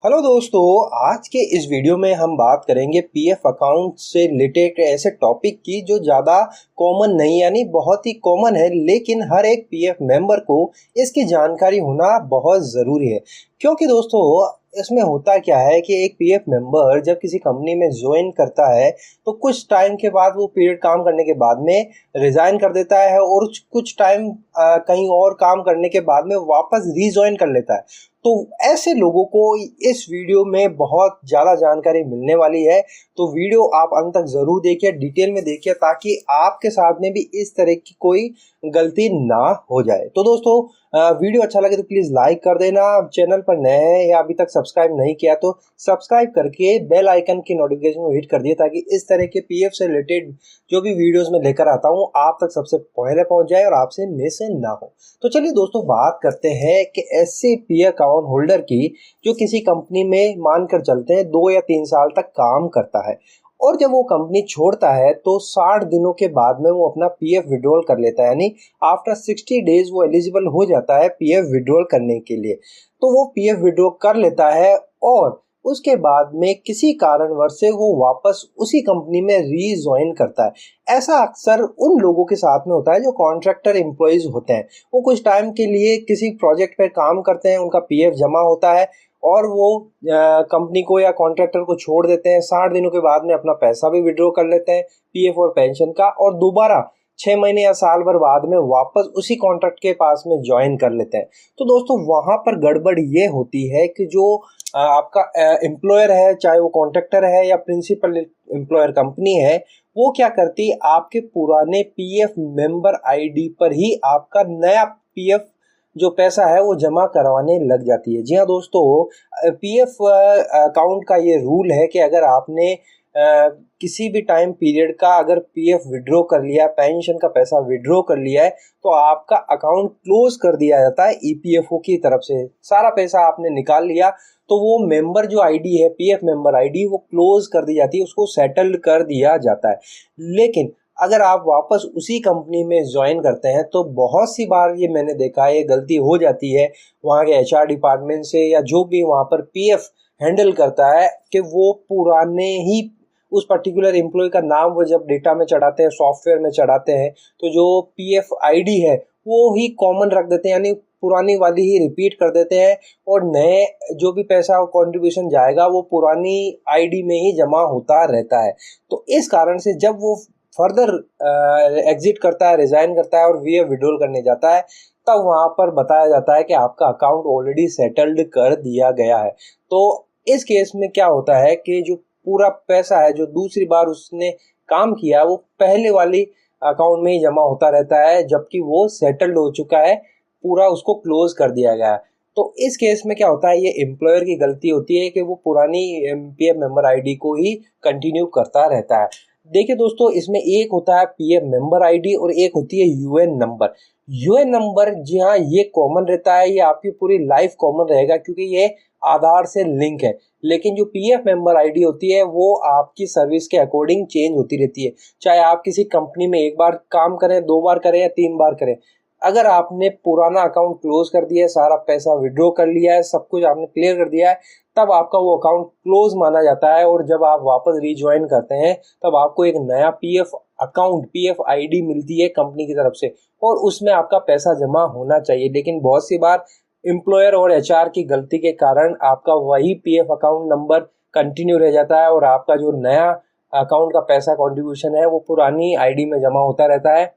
Hello दोस्तों। आज के इस वीडियो में हम बात करेंगे पीएफ अकाउंट से रिलेटेड ऐसे टॉपिक की जो ज़्यादा कॉमन नहीं, यानी बहुत ही कॉमन है, लेकिन हर एक पीएफ मेंबर को इसकी जानकारी होना बहुत ज़रूरी है। क्योंकि दोस्तों इसमें होता क्या है कि एक पीएफ मेंबर जब किसी कंपनी में ज्वाइन करता है तो कुछ टाइम के बाद वो पीरियड काम करने के बाद में रिज़ाइन कर देता है और कुछ टाइम कहीं और काम करने के बाद में वापस रीजॉइन कर लेता है। तो ऐसे लोगों को इस वीडियो में बहुत ज़्यादा जानकारी मिलने वाली है, तो वीडियो आप अंत तक ज़रूर देखिए, डिटेल में देखिए, ताकि आपके साथ में भी इस तरह की कोई गलती ना हो जाए। तो दोस्तों वीडियो अच्छा लगे तो प्लीज़ लाइक कर देना। चैनल पर नए हैं या अभी तक सब्सक्राइब नहीं किया तो सब्सक्राइब करके बेल आइकन की नोटिफिकेशन को हिट कर दिए, ताकि इस तरह के पीएफ से रिलेटेड जो भी वीडियोस में लेकर आता हूँ आप तक सबसे पहले पहुँच जाए और आपसे मिस ना हो। तो चलिए दोस्तों बात करते हैं कि ऐसे पीएफ अकाउंट होल्डर की जो किसी कंपनी में मानकर चलते हैं 2 या 3 साल तक काम करता है, और जब वो कंपनी छोड़ता है तो 60 दिनों के बाद में वो अपना पीएफ विड्रॉल कर लेता है, यानी आफ्टर 60 डेज वो एलिजिबल हो जाता है पीएफ विड्रॉल करने के लिए। तो वो पीएफ विड्रॉल कर लेता है और उसके बाद में किसी कारणवश से वो वापस उसी कंपनी में रीजॉइन करता है। ऐसा अक्सर उन लोगों के साथ में होता है जो कॉन्ट्रैक्टर एम्प्लॉयज होते हैं। वो कुछ टाइम के लिए किसी प्रोजेक्ट पे काम करते हैं, उनका पीएफ जमा होता है और वो कंपनी को या कॉन्ट्रैक्टर को छोड़ देते हैं। 60 दिनों के बाद में अपना पैसा भी विड्रॉ कर लेते हैं पीएफ और पेंशन का, और दोबारा 6 महीने या साल भर बाद में वापस उसी कॉन्ट्रैक्ट के पास में ज्वाइन कर लेते हैं। तो दोस्तों वहाँ पर गड़बड़ ये होती है कि जो आपका एम्प्लॉयर है, चाहे वो कॉन्ट्रैक्टर है या प्रिंसिपल एम्प्लॉयर कंपनी है, वो क्या करती है, आपके पुराने पीएफ मेंबर आईडी पर ही आपका नया पीएफ जो पैसा है वो जमा करवाने लग जाती है। जी हाँ दोस्तों, पीएफ अकाउंट का ये रूल है कि अगर आपने किसी भी टाइम पीरियड का अगर पीएफ विड्रॉ कर लिया, पेंशन का पैसा विड्रॉ कर लिया है, तो आपका अकाउंट क्लोज कर दिया जाता है ईपीएफओ की तरफ से। सारा पैसा आपने निकाल लिया तो वो मेंबर जो आईडी है, पीएफ मेंबर आईडी, वो क्लोज कर दी जाती है, उसको सेटल्ड कर दिया जाता है। लेकिन अगर आप वापस उसी कंपनी में ज्वाइन करते हैं तो बहुत सी बार ये मैंने देखा है, ये गलती हो जाती है वहाँ के एचआर डिपार्टमेंट से या जो भी वहाँ पर पीएफ हैंडल करता है, कि वो पुराने ही उस पर्टिकुलर एम्प्लॉय का नाम वो जब डेटा में चढ़ाते हैं, सॉफ्टवेयर में चढ़ाते हैं, तो जो पीएफ आईडी है वो ही कॉमन रख देते हैं, यानी पुरानी वाली ही रिपीट कर देते हैं, और नए जो भी पैसा कंट्रीब्यूशन जाएगा वो पुरानी आईडी में ही जमा होता रहता है। तो इस कारण से जब वो फर्दर एग्जिट करता है, रिजाइन करता है और वीए विड्रॉल करने जाता है, तब वहाँ पर बताया जाता है कि आपका अकाउंट ऑलरेडी सेटल्ड कर दिया गया है। तो इस केस में क्या होता है कि जो पूरा पैसा है जो दूसरी बार उसने काम किया वो पहले वाली अकाउंट में ही जमा होता रहता है, जबकि वो सेटल्ड हो चुका है, पूरा उसको क्लोज कर दिया गया है। तो इस केस में क्या होता है, ये एम्प्लॉयर की गलती होती है कि वो पुरानी पीएफ मेंबर आईडी को ही कंटिन्यू करता रहता है। देखिए दोस्तों, इसमें एक होता है पीएफ मेंबर आईडी और एक होती है यूएन नंबर। यूएन नंबर, जी हाँ, ये कॉमन रहता है, ये आपकी पूरी लाइफ कॉमन रहेगा क्योंकि ये आधार से लिंक है। लेकिन जो पीएफ मेंबर आईडी होती है वो आपकी सर्विस के अकॉर्डिंग चेंज होती रहती है, चाहे आप किसी कंपनी में एक बार काम करें, 2 बार करें या 3 बार करें। अगर आपने पुराना अकाउंट क्लोज कर दिया है, सारा पैसा विड्रॉ कर लिया है, सब कुछ आपने क्लियर कर दिया है, तब आपका वो अकाउंट क्लोज माना जाता है, और जब आप वापस रीज्वाइन करते हैं तब आपको एक नया पीएफ अकाउंट, पीएफ आईडी मिलती है कंपनी की तरफ से, और उसमें आपका पैसा जमा होना चाहिए। लेकिन बहुत सी बार एम्प्लॉयर और एचआर की गलती के कारण आपका वही पीएफ अकाउंट नंबर कंटिन्यू रह जाता है और आपका जो नया अकाउंट का पैसा कंट्रीब्यूशन है वो पुरानी आईडी में जमा होता रहता है,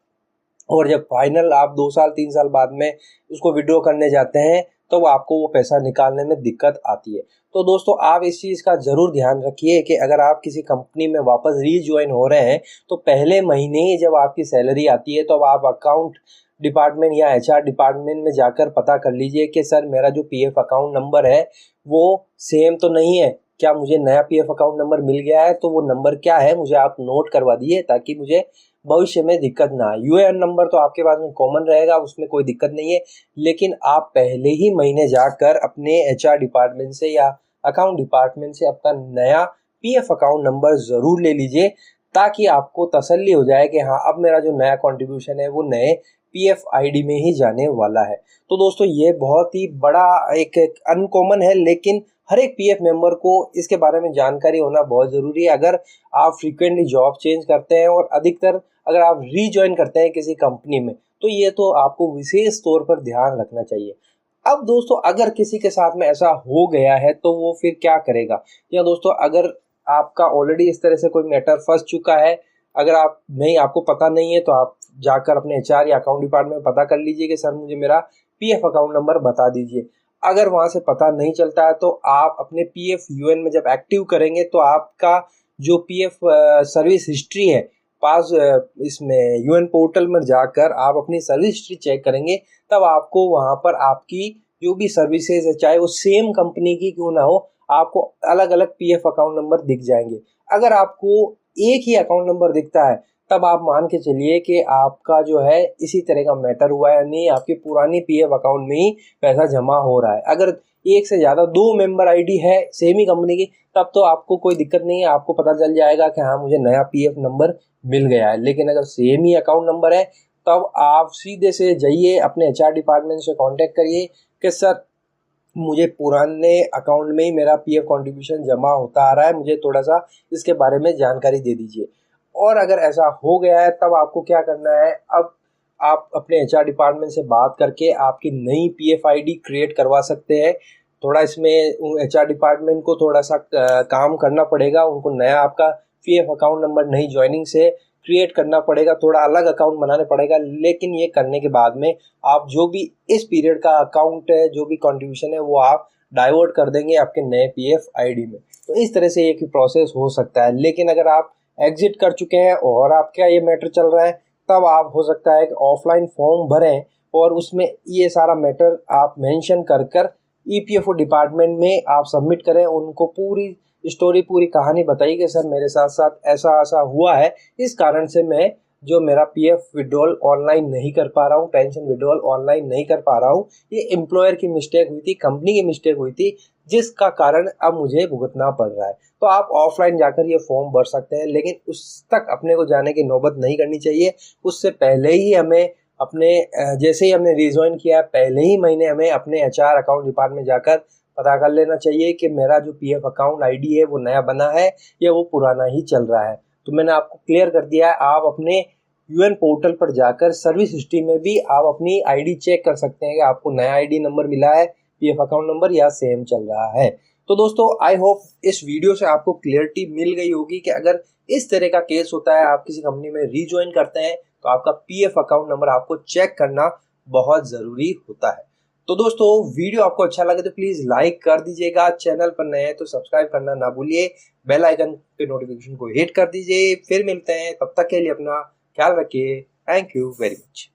और जब फाइनल आप 2 साल 3 साल बाद में उसको विड्रॉ करने जाते हैं तो आपको वो पैसा निकालने में दिक्कत आती है। तो दोस्तों आप इस चीज़ का ज़रूर ध्यान रखिए कि अगर आप किसी कंपनी में वापस रीज्वाइन हो रहे हैं तो पहले महीने ही जब आपकी सैलरी आती है तो आप अकाउंट डिपार्टमेंट या एचआर डिपार्टमेंट में जाकर पता कर लीजिए कि सर मेरा जो पीएफ अकाउंट नंबर है वो सेम तो नहीं है, क्या मुझे नया पीएफ अकाउंट नंबर मिल गया है, तो वो नंबर क्या है मुझे आप नोट करवा दिए ताकि मुझे भविष्य में दिक्कत ना आए। यूएएन नंबर तो आपके पास में कॉमन रहेगा, उसमें कोई दिक्कत नहीं है, लेकिन आप पहले ही महीने जाकर अपने एचआर डिपार्टमेंट से या अकाउंट डिपार्टमेंट से अपना नया पीएफ अकाउंट नंबर ज़रूर ले लीजिए, ताकि आपको तसल्ली हो जाए कि हाँ अब मेरा जो नया कंट्रीब्यूशन है वो नए पीएफ आईडी में ही जाने वाला है। तो दोस्तों ये बहुत ही बड़ा एक अनकॉमन है, लेकिन हर एक पीएफ मेंबर को इसके बारे में जानकारी होना बहुत ज़रूरी है। अगर आप फ्रीक्वेंटली जॉब चेंज करते हैं और अधिकतर अगर आप रीजॉइन करते हैं किसी कंपनी में, तो ये तो आपको विशेष तौर पर ध्यान रखना चाहिए। अब दोस्तों अगर किसी के साथ में ऐसा हो गया है तो वो फिर क्या करेगा? या दोस्तों अगर आपका ऑलरेडी इस तरह से कोई मैटर फंस चुका है, अगर आप नहीं आपको पता नहीं है तो आप जाकर अपने एचआर या अकाउंट डिपार्टमेंट में पता कर लीजिए कि सर मुझे मेरा पीएफ अकाउंट नंबर बता दीजिए। अगर वहाँ से पता नहीं चलता है तो आप अपने पीएफ यूएन में जब एक्टिव करेंगे तो आपका जो पीएफ सर्विस हिस्ट्री है पास इसमें यूएन पोर्टल में जाकर आप अपनी सर्विस हिस्ट्री चेक करेंगे, तब आपको वहाँ पर आपकी जो भी सर्विसेज है चाहे वो सेम कंपनी की क्यों ना हो, आपको अलग अलग पीएफ अकाउंट नंबर दिख जाएंगे। अगर आपको एक ही अकाउंट नंबर दिखता है तब आप मान के चलिए कि आपका जो है इसी तरह का मैटर हुआ है, यानी आपकी पुरानी पीएफ अकाउंट में ही पैसा जमा हो रहा है। अगर एक से ज़्यादा 2 मेंबर आईडी है सेम ही कंपनी की, तब तो आपको कोई दिक्कत नहीं है, आपको पता चल जाएगा कि हाँ मुझे नया पीएफ नंबर मिल गया है। लेकिन अगर सेम ही अकाउंट नंबर है तब आप सीधे से जाइए अपने एचआर डिपार्टमेंट से कांटेक्ट करिए कि सर मुझे पुराने अकाउंट में ही मेरा पीएफ कंट्रीब्यूशन जमा होता आ रहा है, मुझे थोड़ा सा इसके बारे में जानकारी दे दीजिए। और अगर ऐसा हो गया है तब आपको क्या करना है, अब आप अपने एचआर डिपार्टमेंट से बात करके आपकी नई पीएफ आईडी क्रिएट करवा सकते हैं। थोड़ा इसमें एचआर डिपार्टमेंट को थोड़ा सा काम करना पड़ेगा, उनको नया आपका पीएफ अकाउंट नंबर नई ज्वाइनिंग से क्रिएट करना पड़ेगा, थोड़ा अलग अकाउंट बनाने पड़ेगा। लेकिन ये करने के बाद में आप जो भी इस पीरियड का अकाउंट है, जो भी कंट्रीब्यूशन है, वो आप डाइवर्ट कर देंगे आपके नए पीएफ आईडी में। तो इस तरह से एक प्रोसेस हो सकता है। लेकिन अगर आप एग्जिट कर चुके हैं और आपका ये मैटर चल रहा है, तब आप हो सकता है कि ऑफलाइन फॉर्म भरें और उसमें ये सारा मैटर आप मेंशन कर कर ईपीएफओ डिपार्टमेंट में आप सबमिट करें। उनको पूरी स्टोरी पूरी कहानी बताइए कि सर मेरे साथ साथ ऐसा ऐसा हुआ है, इस कारण से मैं जो मेरा पीएफ विड्रॉल ऑनलाइन नहीं कर पा रहा हूँ, पेंशन विड्रॉल ऑनलाइन नहीं कर पा रहा हूँ, ये एम्प्लॉयर की मिस्टेक हुई थी, कंपनी की मिस्टेक हुई थी, जिसका कारण अब मुझे भुगतना पड़ रहा है। तो आप ऑफलाइन जाकर ये फॉर्म भर सकते हैं, लेकिन उस तक अपने को जाने की नौबत नहीं करनी चाहिए। उससे पहले ही हमें अपने जैसे ही हमने रिज्वाइन किया पहले ही महीने हमें अपने एचआर अकाउंट डिपार्टमेंट जाकर पता कर लेना चाहिए कि मेरा जो पीएफ अकाउंट आईडी है वो नया बना है या वो पुराना ही चल रहा है। तो मैंने आपको क्लियर कर दिया है, आप अपने यूएन पोर्टल पर जाकर सर्विस हिस्ट्री में भी आप अपनी आईडी चेक कर सकते हैं कि आपको नया आईडी नंबर मिला है, पीएफ अकाउंट नंबर, या सेम चल रहा है। तो दोस्तों आई होप इस वीडियो से आपको क्लियरिटी मिल गई होगी कि अगर इस तरह का केस होता है, आप किसी कंपनी में रीज्वाइन करते हैं, तो आपका पीएफ अकाउंट नंबर आपको चेक करना बहुत ज़रूरी होता है। तो दोस्तों वीडियो आपको अच्छा लगे तो प्लीज़ लाइक कर दीजिएगा, चैनल पर नए हैं तो सब्सक्राइब करना ना भूलिए, बेल आइकन पे नोटिफिकेशन को हिट कर दीजिए। फिर मिलते हैं, तब तक के लिए अपना ख्याल रखिए। Thank you very much.